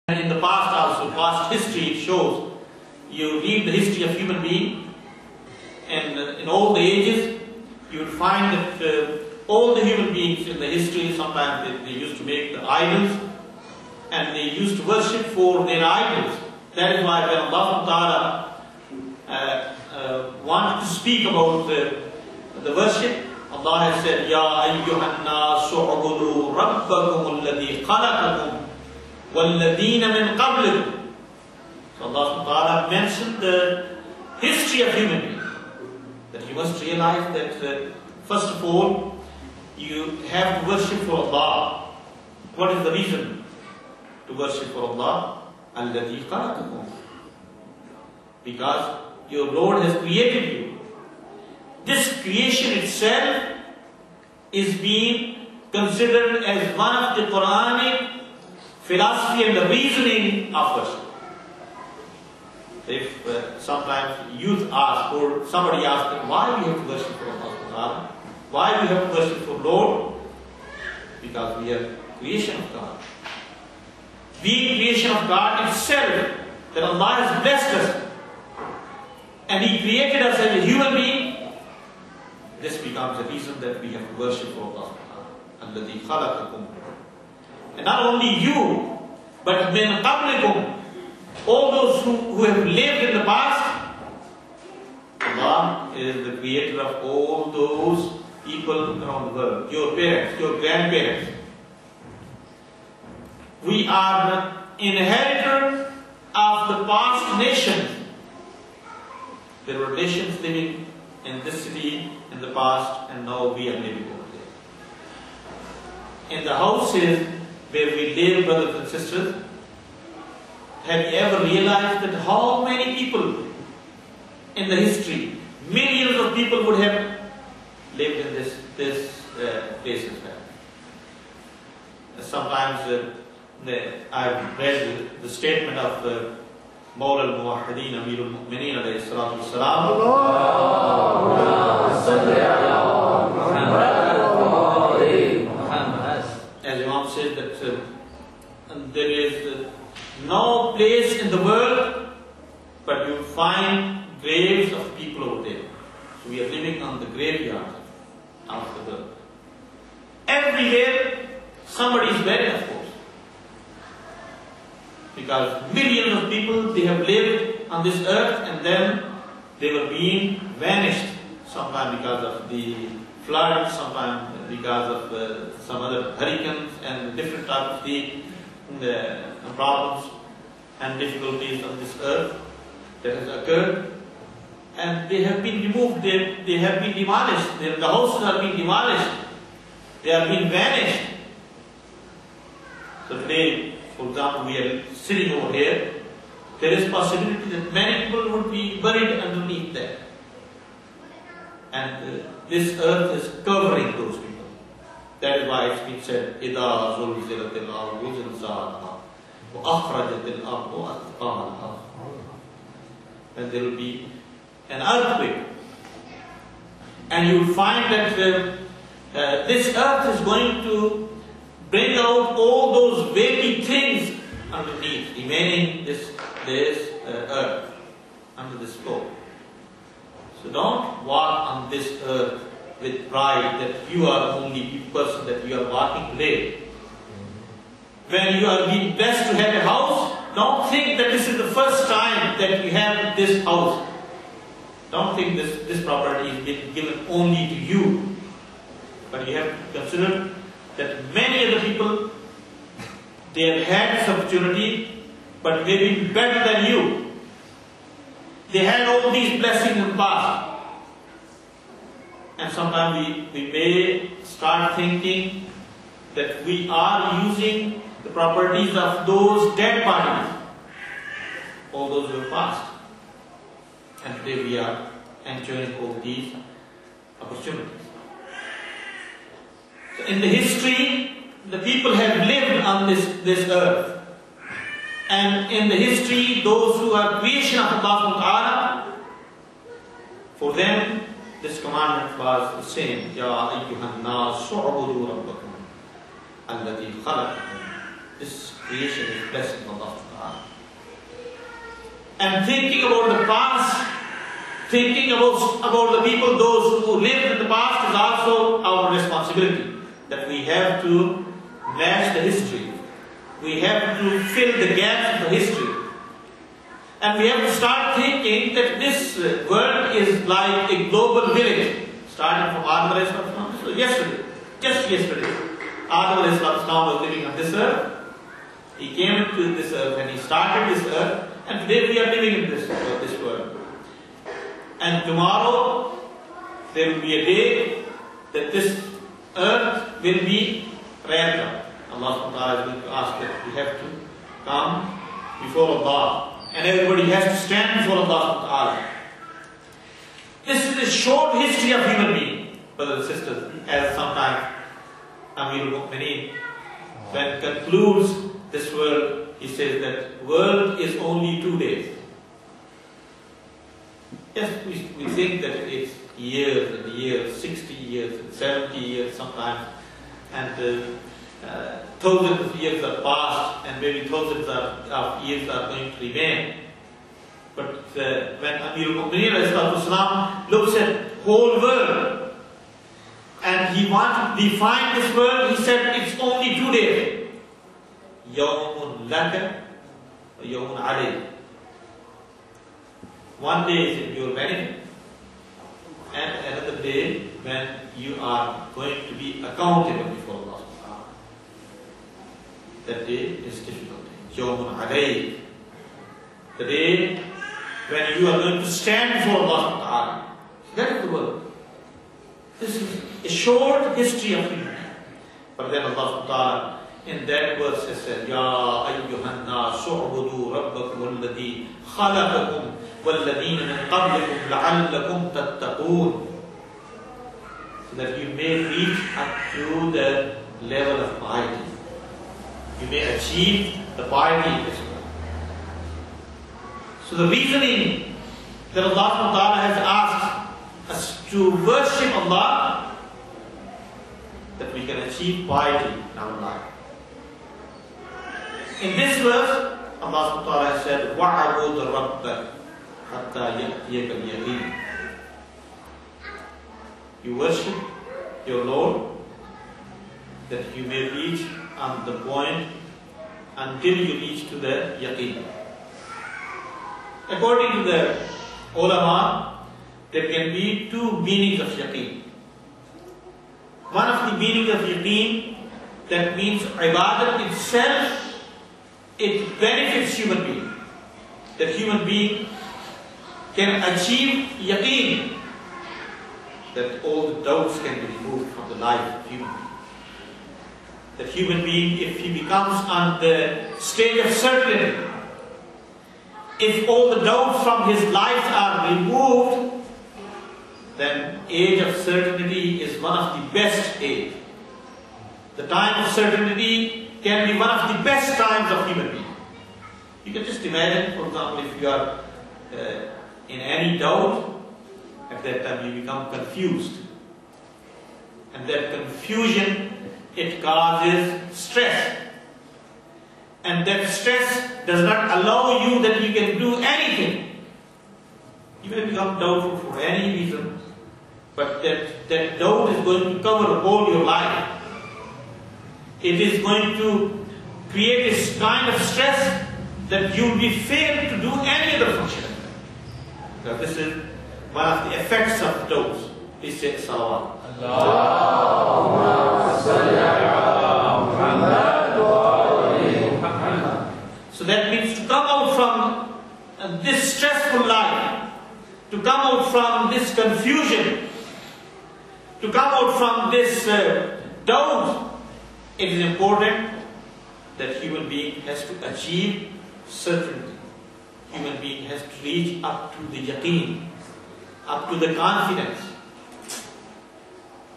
And in the past also, past history, it shows, you read the history of human being, and in all the ages, you would find that all the human beings in the history, sometimes they used to make the idols, and they used to worship for their idols. That is why when Allah Ta'ala wanted to speak about the worship, Allah has said, Ya ayyuhan nasu ubudu rabbakum alladhi khalaqakum walladhina min qablikum. So Allah Ta'ala mentioned the history of human beings. That you must realize that first of all, you have to worship for Allah. What is the reason to worship for Allah? Alladhi khalaqakum. Because your Lord has created you. This creation itself is being considered as one of the Quranic philosophy and the reasoning of worship. If sometimes youth ask, or somebody asks them, why we have to worship for Allah? Why we have to worship for Lord? Because we are creation of God. Being creation of God itself, that Allah has blessed us, and He created us as a human being, this becomes a reason that we have to worship for Allah. Alladhi khalaqakum. And not only you, but min qablikum, all those who have lived in the past. Allah is the creator of all those people around the world. Your parents, your grandparents. We are the inheritor of the past nations. There were nations living in this city in the past, and now we are living over there. In the houses where we live, brothers and sisters, have you ever realized that how many people in the history, millions of people would have lived in this place as well? Sometimes I've read the statement of Mawla al-Muwahhideen Amirul Mu'mineen alayhi salatu wassalam. As Imam said that there is no place in the world but you find graves of people over there. So we are living on the graveyard of the world. Everywhere somebody is buried, of course. Because millions of people, they have lived on this earth, and then they were being vanished. Sometimes because of the flood, sometimes because of some other hurricanes and different types of the problems and difficulties on this earth that has occurred. And they have been removed, they have been demolished, the houses have been demolished, they have been vanished. So today, for example, we are sitting over here, there is possibility that many people would be buried underneath that. And this earth is covering those people. That is why it's been said, إِذَا زُلْزِلَتِ الْأَرْضُ زِلْزَالَهَا وَأَخْرَجَتِ الْأَرْضُ أَثْقَالَهَا. And there will be an earthquake. And you will find that this earth is going to bring out all those baby things underneath, remaining this earth, under this floor. So don't walk on this earth with pride that you are the only person that you are walking today. When you are being blessed to have a house, don't think that this is the first time that you have this house. Don't think this property is being given only to you. But you have to consider that many other people, they have had this opportunity, but maybe better than you. They had all these blessings in the past. And sometimes we may start thinking that we are using the properties of those dead bodies, all those who have passed. And today we are enjoying all these opportunities. So in the history, the people have lived on this earth. And in the history, those who are creation of Allah Ta'ala, for them, this commandment was the same. Ya ayyuhan nasu ubudu rabbakum alladhi khalaqakum. This creation is blessing of Allah. and thinking about the past, thinking about the people, those who lived in the past, is also our responsibility. That we have to match the history. We have to fill the gaps of the history. And we have to start thinking that this world is like a global village. Starting from Adam alayhi salam. So yesterday, just yesterday, Adam alayhi salam was living on this earth. He came to this earth and he started this earth. And today we are living in this world. And tomorrow, there will be a day that this earth will be wrapped up. Allah subhanahu wa ta'ala is going to ask that we have to come before Allah. And everybody has to stand before Allah subhanahu wa ta'ala. This is a short history of human being, brothers and sisters. As sometimes Amir al-Mu'mineen, when concludes this world, he says that world is only 2 days. Yes, we think that it's years and years, 60 years and 70 years sometimes, and thousands of years are past, and maybe thousands of years are going to remain. But when Amir al-Mu'mineen looks at whole world, and he wants to define this world, he said it's only 2 days. Yawmun laka wa yawmun alayk. 1 day is in your benefit, and another day when you are going to be accountable before Allah. That day is difficult. Yawmun alayk. The day when you are going to stand before Allah. That is the word. This is a short history of humanity. But then Allah in that verse has said, Ya ayyuhan nas u'budu rabbakum alladhi khalaqakum walladhina min qablikum la'allakum tattaqun. So that you may reach up to the level of piety. You may achieve the piety in this world. So the reasoning that Allah has asked us to worship Allah, that we can achieve piety in our life. In this verse, Allah has said, وَعَبُدْ رَبَّكَ حَتَّى يَأْتِيَكَ الْيَقِينُ. You worship your Lord, that you may reach on the point until you reach to the yaqeen. According to the ulama, there can be 2 meanings of yaqeen. One of the meanings of yaqeen, that means ibadat itself, it benefits human being. That human being can achieve yaqeen, that all the doubts can be removed from the life of human being. That human being, if he becomes on the stage of certainty, if all the doubts from his life are removed, then age of certainty is one of the best age. The time of certainty can be one of the best times of human being. You can just imagine, for example, if you are in any doubt, at that time you become confused. And that confusion, it causes stress. And that stress does not allow you that you can do anything. You may become doubtful for any reason, but that doubt is going to cover all your life. It is going to create this kind of stress that you will be failed to do any other function. So this is one of the effects of doubts. Please say salawat. So that means to come out from this stressful life, to come out from this confusion, to come out from this doubt, it is important that human being has to achieve certainty. Human being has to reach up to the yaqeen, up to the confidence.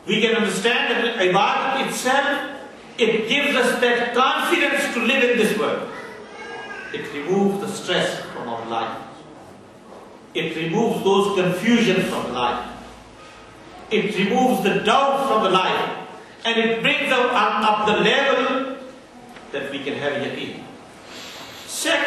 We can understand that ibadat itself, it gives us that confidence to live in this world. It removes the stress from our life. It removes those confusions from life. It removes the doubt from the life. And it brings up the level that we can have yaqeen. Second,